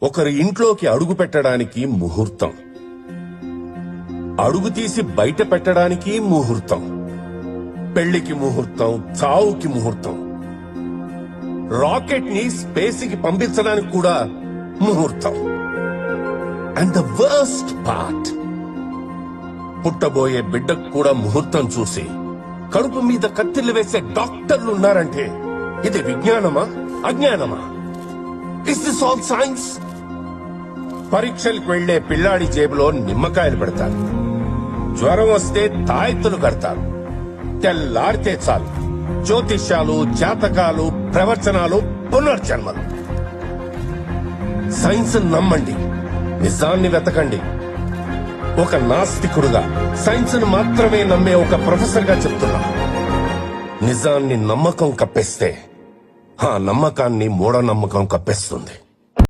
ఒకరి ఇంట్లోకి అడుగు పెట్టడానికి ముహూర్తం, అడుగు తీసి బయట పెట్టడానికి ముహూర్తం, పెళ్లికి ముహూర్తం, చావుకి ముహూర్తం, రాకెట్ ని స్పేస్ కి పంపించడానికి కూడా ముహూర్తం. అండ్ ద వర్స్ట్ పార్ట్, పుట్టబోయే బిడ్డకు కూడా ముహూర్తం చూసి కడుపు మీద కత్తిళ్లు వేసే డాక్టర్లు ఉన్నారంటే ఇది విజ్ఞానమా అజ్ఞానమా? Is this all science? పరీక్షలకు వెళ్లే పిల్లాడి జేబులో నిమ్మకాయలు పెడతారు, జ్వరం వస్తే తాయెత్తులు కడతారు, తెల్లారితే చాలు జ్యోతిష్యాలు, జాతకాలు, ప్రవచనాలు, పునర్జన్మలు. సైన్స్ నమ్మండి, నిజాన్ని వెతకండి. ఒక నాస్తికుడుగా సైన్స్ ను మాత్రమే నమ్మే ఒక ప్రొఫెసర్ గా చెప్తున్నా, నిజాన్ని నమ్మకం కప్పేస్తే ఆ నమ్మకాన్ని మూఢనమ్మకం కప్పేస్తుంది.